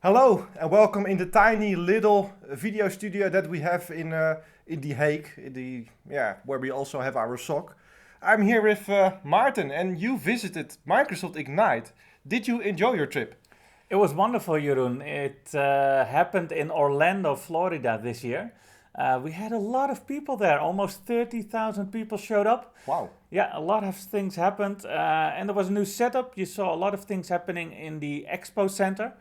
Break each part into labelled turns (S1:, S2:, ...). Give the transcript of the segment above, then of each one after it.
S1: Hello and welcome in the tiny little video studio that we have in The Hague, where we also have our SOC. I'm here with Maarten, and you visited Microsoft Ignite. Did you enjoy your trip?
S2: It was wonderful, Jeroen. It happened in Orlando, Florida this year. We had a lot of people there. Almost 30,000 people showed up.
S1: Wow.
S2: Yeah, a lot of things happened. And there was a new setup. You saw a lot of things happening in the Expo Center.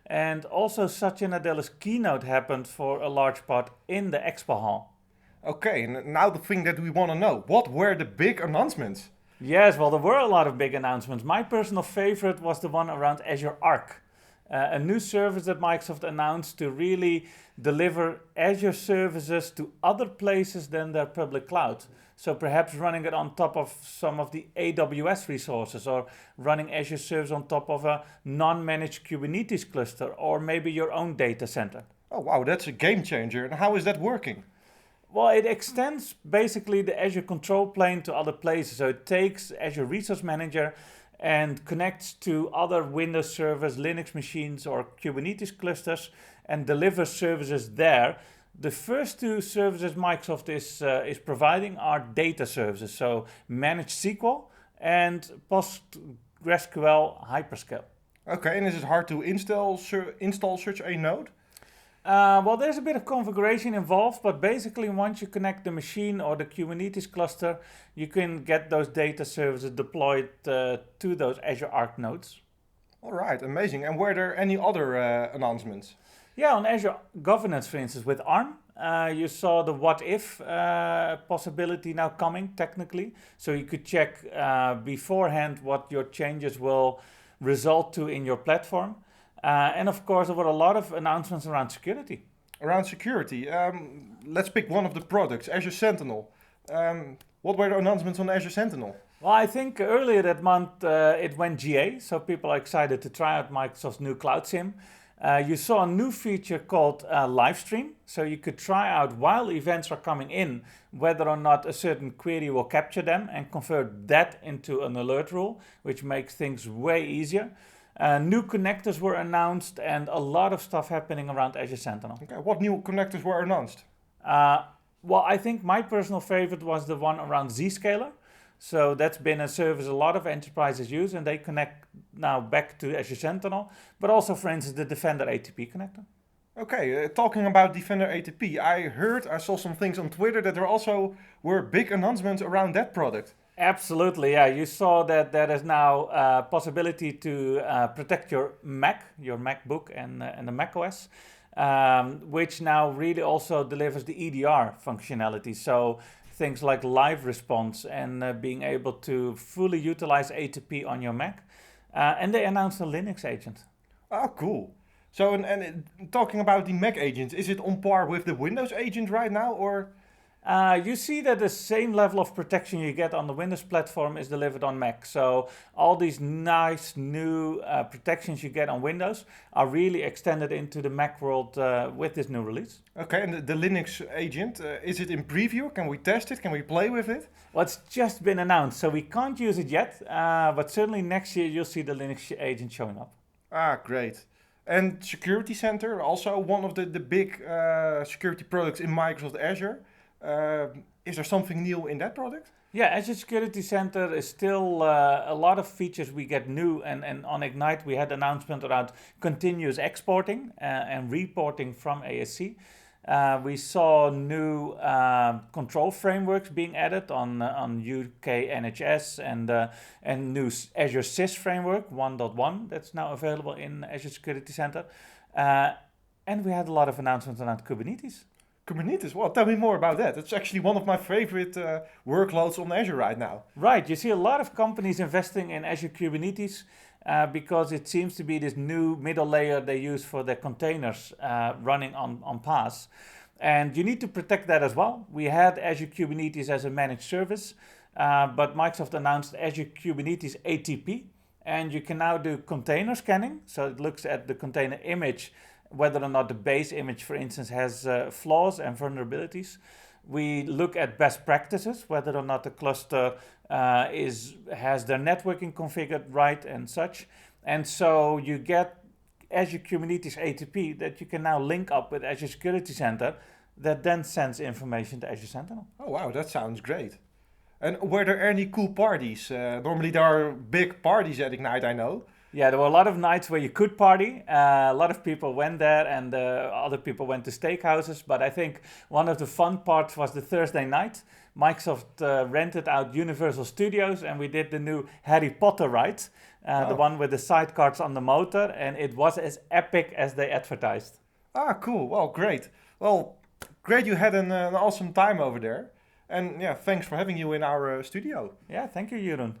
S2: And also Satya Nadella's keynote happened for a large part in the Expo Hall.
S1: Okay, now the thing that we want to know. What were the big announcements?
S2: Yes, well, there were a lot of big announcements. My personal favorite was the one around Azure Arc, a new service that Microsoft announced to really deliver Azure services to other places than their public cloud. So perhaps running it on top of some of the AWS resources, or running Azure service on top of a non-managed Kubernetes cluster, or maybe your own data center.
S1: Oh wow, that's a game changer. And how is that working?
S2: Well, it extends basically the Azure control plane to other places. So it takes Azure Resource Manager and connects to other Windows servers, Linux machines, or Kubernetes clusters and delivers services there. The first two services Microsoft is providing are data services, so managed SQL and PostgreSQL Hyperscale.
S1: Okay, and is it hard to install such a node?
S2: Well, there's a bit of configuration involved, but basically once you connect the machine or the Kubernetes cluster, you can get those data services deployed to those Azure Arc nodes.
S1: All right, amazing. And were there any other announcements?
S2: Yeah, on Azure Governance, for instance, with ARM, you saw the what if possibility now coming technically. So you could check beforehand what your changes will result to in your platform. And of course, there were a lot of announcements around security.
S1: Around security, let's pick one of the products, Azure Sentinel. What were the announcements on Azure Sentinel?
S2: Well, I think earlier that month it went GA, so people are excited to try out Microsoft's new Cloud SIEM. You saw a new feature called Livestream, so you could try out while events are coming in whether or not a certain query will capture them and convert that into an alert rule, which makes things way easier. New connectors were announced and a lot of stuff happening around Azure Sentinel.
S1: Okay, what new connectors were announced?
S2: Well, I think my personal favorite was the one around Zscaler. So that's been a service a lot of enterprises use, and they connect now back to Azure Sentinel, but also, for instance, the Defender ATP connector.
S1: Okay, talking about Defender ATP, I saw some things on Twitter that there also were big announcements around that product.
S2: Absolutely, yeah. You saw that there is now a possibility to protect your Mac, your MacBook, and the Mac OS, which now really also delivers the EDR functionality. So things like live response and being able to fully utilize ATP on your Mac. And they announced a Linux agent.
S1: Oh, cool. So, talking about the Mac agent, is it on par with the Windows agent right now, or?
S2: You see that the same level of protection you get on the Windows platform is delivered on Mac. So all these nice new protections you get on Windows are really extended into the Mac world with this new release.
S1: Okay, and the Linux agent, is it in preview? Can we test it? Can we play with it?
S2: Well, it's just been announced, so we can't use it yet. But certainly next year you'll see the Linux agent showing up.
S1: Ah, great. And Security Center, also one of the big security products in Microsoft Azure. Is there something new in that product?
S2: Yeah, Azure Security Center is still a lot of features we get new, and on Ignite we had announcement around continuous exporting and reporting from ASC. We saw new control frameworks being added on UK NHS and new Azure SIS framework 1.1 that's now available in Azure Security Center. And we had a lot of announcements around Kubernetes.
S1: Kubernetes, well, tell me more about that. It's actually one of my favorite workloads on Azure right now.
S2: Right, you see a lot of companies investing in Azure Kubernetes because it seems to be this new middle layer they use for their containers running on PaaS. And you need to protect that as well. We had Azure Kubernetes as a managed service, but Microsoft announced Azure Kubernetes ATP, and you can now do container scanning. So it looks at the container image, whether or not the base image, for instance, has flaws and vulnerabilities. We look at best practices, whether or not the cluster has their networking configured right and such. And so you get Azure Kubernetes ATP that you can now link up with Azure Security Center that then sends information to Azure Sentinel.
S1: Oh, wow, that sounds great. And were there any cool parties? Normally there are big parties at Ignite, I know.
S2: Yeah, there were a lot of nights where you could party. A lot of people went there and other people went to steakhouses. But I think one of the fun parts was the Thursday night. Microsoft rented out Universal Studios and we did the new Harry Potter ride. The one with the sidecars on the motor. And it was as epic as they advertised.
S1: Ah, cool. Well, great. Well, great you had an awesome time over there. And yeah, thanks for having you in our studio.
S2: Yeah, thank you, Jeroen.